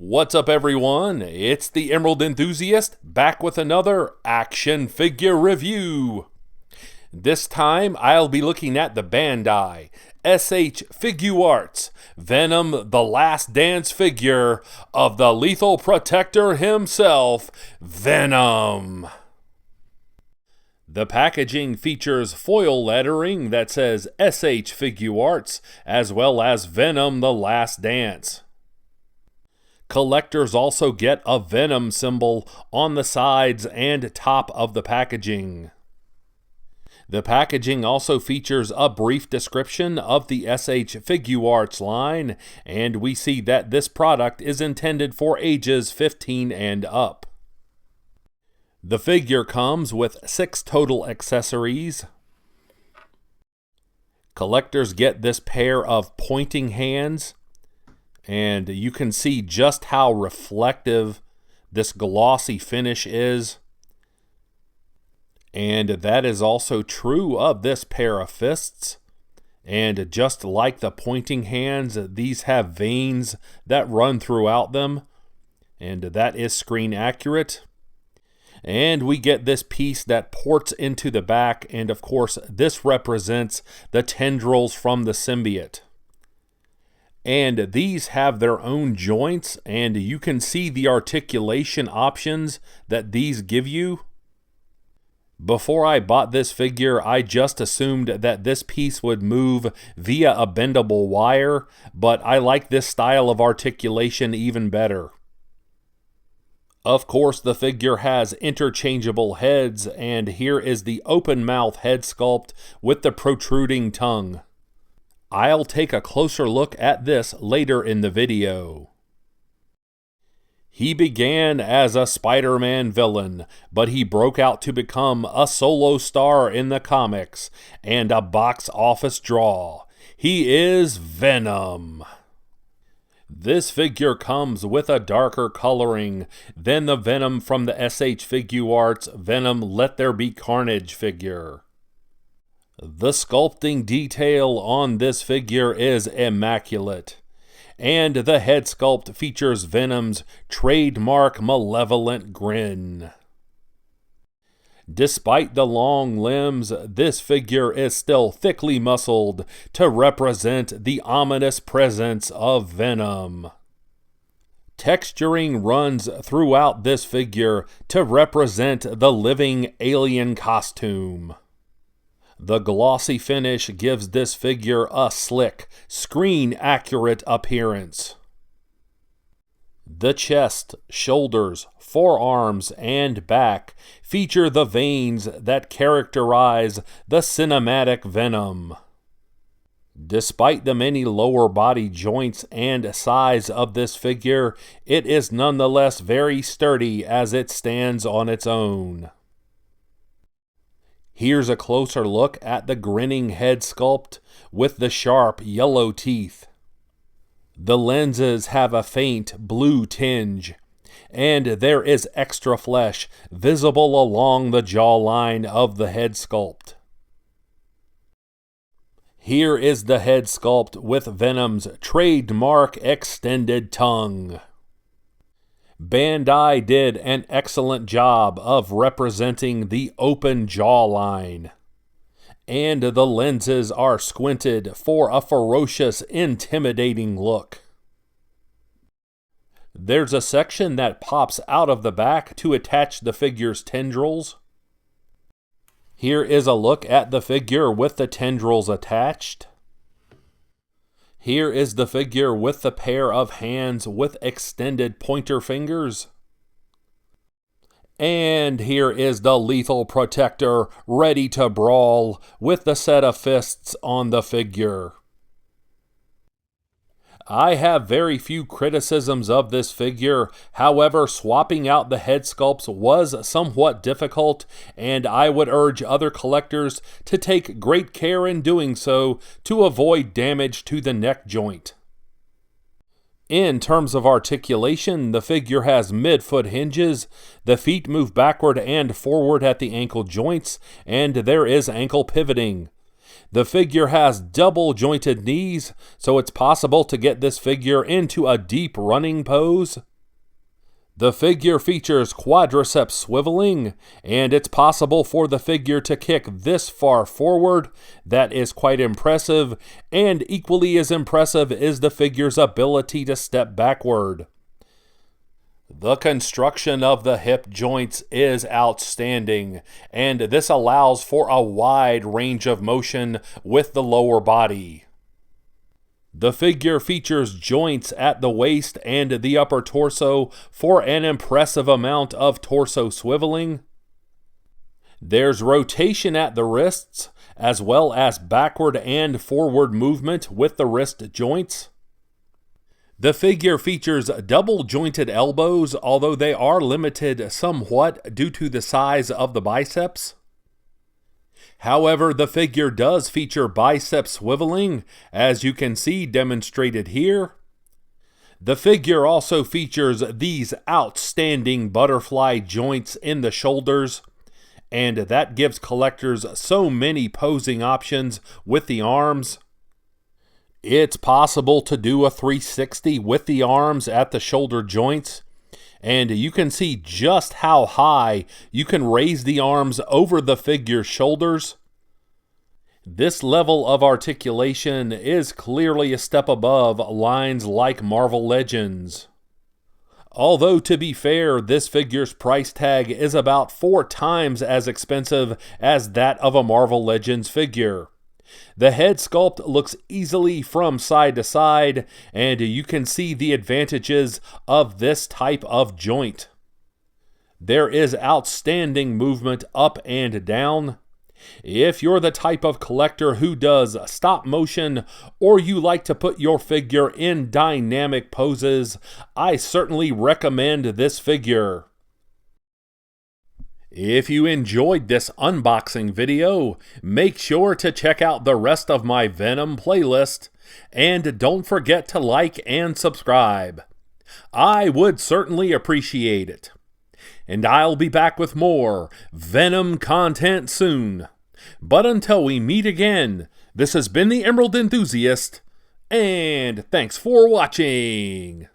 What's up, everyone? It's the Emerald Enthusiast back with another action figure review. This time I'll be looking at the Bandai Figuarts Venom The Last Dance figure of the Lethal Protector himself, Venom. The packaging features foil lettering that says SH Figuarts as well as Venom The Last Dance. Collectors also get a Venom symbol on the sides and top of the packaging. The packaging also features a brief description of the SH Figuarts line, and we see that this product is intended for ages 15 and up. The figure comes with 6 total accessories. Collectors get this pair of pointing hands, and you can see just how reflective this glossy finish is. And that is also true of this pair of fists. And just like the pointing hands, these have veins that run throughout them. And that is screen accurate. And we get this piece that ports into the back. And of course, this represents the tendrils from the symbiote. And these have their own joints, and you can see the articulation options that these give you. Before I bought this figure, I just assumed that this piece would move via a bendable wire, but I like this style of articulation even better. Of course, the figure has interchangeable heads, and here is the open mouth head sculpt with the protruding tongue. I'll take a closer look at this later in the video. He began as a Spider-Man villain, but he broke out to become a solo star in the comics and a box office draw. He is Venom. This figure comes with a darker coloring than the Venom from the SH Figuarts Venom Let There Be Carnage figure. The sculpting detail on this figure is immaculate, and the head sculpt features Venom's trademark malevolent grin. Despite the long limbs, this figure is still thickly muscled to represent the ominous presence of Venom. Texturing runs throughout this figure to represent the living alien costume. The glossy finish gives this figure a slick, screen-accurate appearance. The chest, shoulders, forearms, and back feature the veins that characterize the cinematic Venom. Despite the many lower body joints and size of this figure, it is nonetheless very sturdy as it stands on its own. Here's a closer look at the grinning head sculpt with the sharp yellow teeth. The lenses have a faint blue tinge, and there is extra flesh visible along the jawline of the head sculpt. Here is the head sculpt with Venom's trademark extended tongue. Bandai did an excellent job of representing the open jawline, and the lenses are squinted for a ferocious, intimidating look. There's a section that pops out of the back to attach the figure's tendrils. Here is a look at the figure with the tendrils attached. Here is the figure with the pair of hands with extended pointer fingers. And here is the Lethal Protector ready to brawl with the set of fists on the figure. I have very few criticisms of this figure. However, swapping out the head sculpts was somewhat difficult, and I would urge other collectors to take great care in doing so to avoid damage to the neck joint. In terms of articulation, the figure has mid-foot hinges, the feet move backward and forward at the ankle joints, and there is ankle pivoting. The figure has double jointed knees, so it's possible to get this figure into a deep running pose. The figure features quadriceps swiveling, and it's possible for the figure to kick this far forward. That is quite impressive, and equally as impressive is the figure's ability to step backward. The construction of the hip joints is outstanding, and this allows for a wide range of motion with the lower body. The figure features joints at the waist and the upper torso for an impressive amount of torso swiveling. There's rotation at the wrists, as well as backward and forward movement with the wrist joints. The figure features double-jointed elbows, although they are limited somewhat due to the size of the biceps. However, the figure does feature bicep swiveling, as you can see demonstrated here. The figure also features these outstanding butterfly joints in the shoulders, and that gives collectors so many posing options with the arms. It's possible to do a 360 with the arms at the shoulder joints, and you can see just how high you can raise the arms over the figure's shoulders. This level of articulation is clearly a step above lines like Marvel Legends. Although, to be fair, this figure's price tag is about 4 times as expensive as that of a Marvel Legends figure. The head sculpt looks easily from side to side, and you can see the advantages of this type of joint. There is outstanding movement up and down. If you're the type of collector who does stop motion, or you like to put your figure in dynamic poses, I certainly recommend this figure. If you enjoyed this unboxing video, make sure to check out the rest of my Venom playlist, and don't forget to like and subscribe. I would certainly appreciate it. And I'll be back with more Venom content soon. But until we meet again, this has been the Emerald Enthusiast, and thanks for watching!